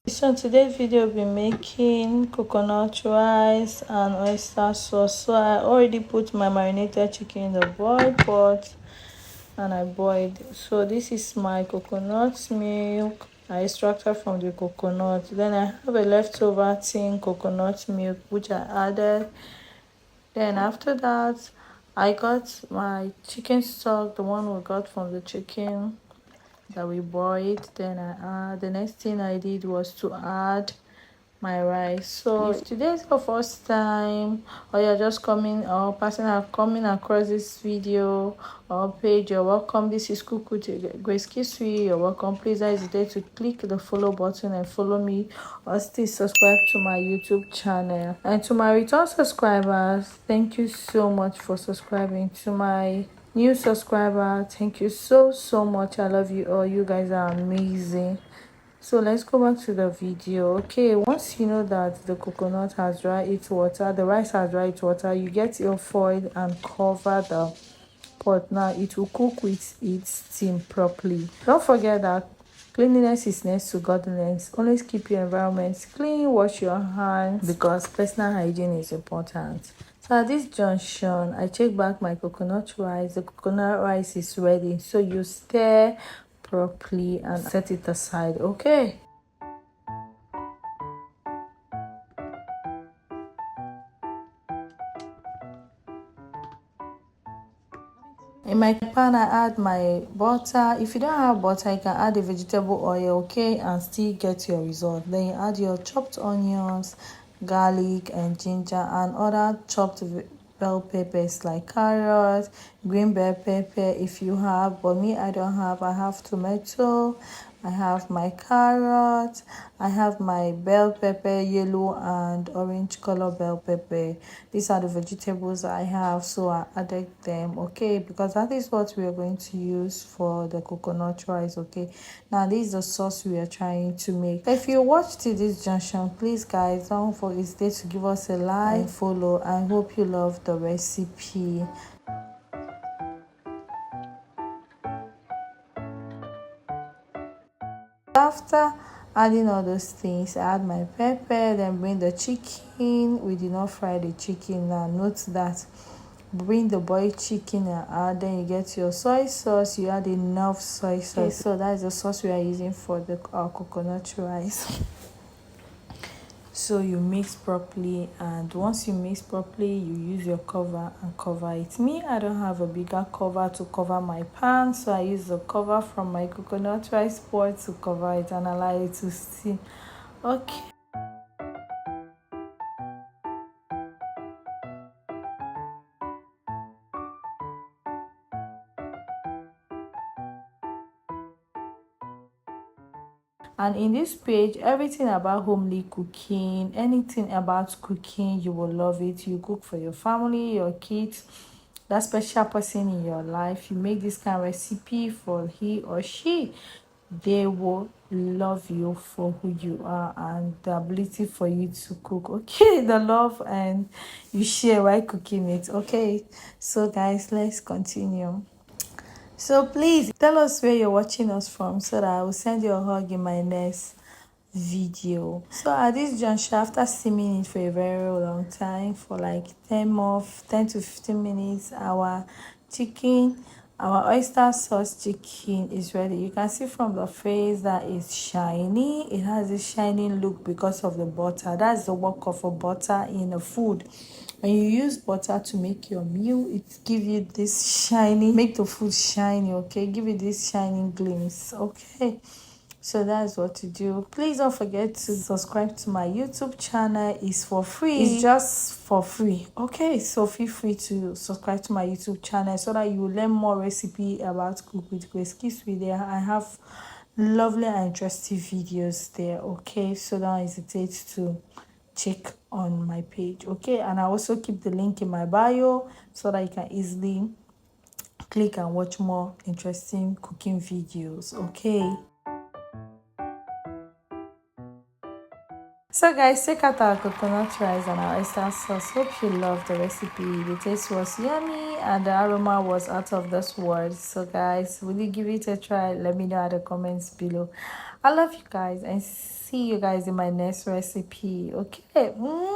So in today's video, we'll be making coconut rice and oyster sauce. So I already put my marinated chicken in the boiled pot and I boiled. So this is my coconut milk. I extracted from the coconut. Then I have a leftover tin coconut milk which I added. Then after that, I got my chicken stock, the one we got from the chicken that we boiled. Then the next thing I did was to add my rice. So if today is your first time or you're just coming or coming across this video or page, you're welcome. This is Kuku to Grace Kisui. You're welcome. Please don't hesitate to click the follow button and follow me, or still subscribe to my YouTube channel. And to my return subscribers, thank you so much for subscribing. To my new subscriber, thank you so much. I love you all. You guys are amazing. So let's go back to the video. Okay, once you know that the coconut has dried its water, the rice has dried its water, you get your foil and cover the pot. Now it will cook with its steam properly. Don't forget that cleanliness is next to godliness. Always keep your environment clean, wash your hands because personal hygiene is important. So at this junction, I take back my coconut rice. The coconut rice is ready. So you stir properly and set it aside. Okay. In my pan, I add my butter. If you don't have butter, you can add a vegetable oil, okay, and still get your result. Then you add your chopped onions, garlic, and ginger, and other chopped bell peppers like carrots, green bell pepper if you have, but me, I don't have. I have tomato, I have my carrot, I have my bell pepper, yellow and orange color bell pepper. These are the vegetables I have, so I added them, okay, because that is what we are going to use for the coconut rice. Okay, now this is the sauce we are trying to make. If you watched to this junction, please guys don't forget to give us a like and follow. I hope you love the recipe. After adding all those things, I add my pepper, then bring the chicken. We did not fry the chicken. Now note that bring the boiled chicken and add, then you get your soy sauce. You add enough soy sauce. Okay, so that is the sauce we are using for the coconut rice. So you mix properly, and once you mix properly, you use your cover and cover it. Me, I don't have a bigger cover to cover my pan, so I use the cover from my coconut rice pot to cover it and allow it to steam. Okay. And in this page, everything about homely cooking, anything about cooking, you will love it. You cook for your family, your kids, that special person in your life. You make this kind of recipe for he or she, they will love you for who you are and the ability for you to cook. Okay, the love and you share while cooking it. Okay, so guys, let's continue. So please tell us where you're watching us from so that I will send you a hug in my next video. So at this juncture, after steaming it for a very long time, for like 10 to 15 minutes, our oyster sauce chicken is ready. You can see from the face that it's shiny. It has a shining look because of the butter. That's the work of a butter in a food. When you use butter to make your meal, it give you this shiny, make the food shiny, okay, give you this shining glimpse. Okay, so that's what to do. Please don't forget to subscribe to my YouTube channel. It's for free. It's just for free. Okay, so feel free to subscribe to my YouTube channel so that you will learn more recipe about cook with Grace Kisui. There I have lovely and interesting videos there. Okay, so don't hesitate to check on my page. Okay, and I also keep the link in my bio so that you can easily click and watch more interesting cooking videos. Okay, So guys, check out our coconut rice and our oyster sauce. Hope you loved the recipe. The taste was yummy and the aroma was out of this world. So guys, will you give it a try? Let me know in the comments below. I love you guys and see you guys in my next recipe. Okay. Mwah!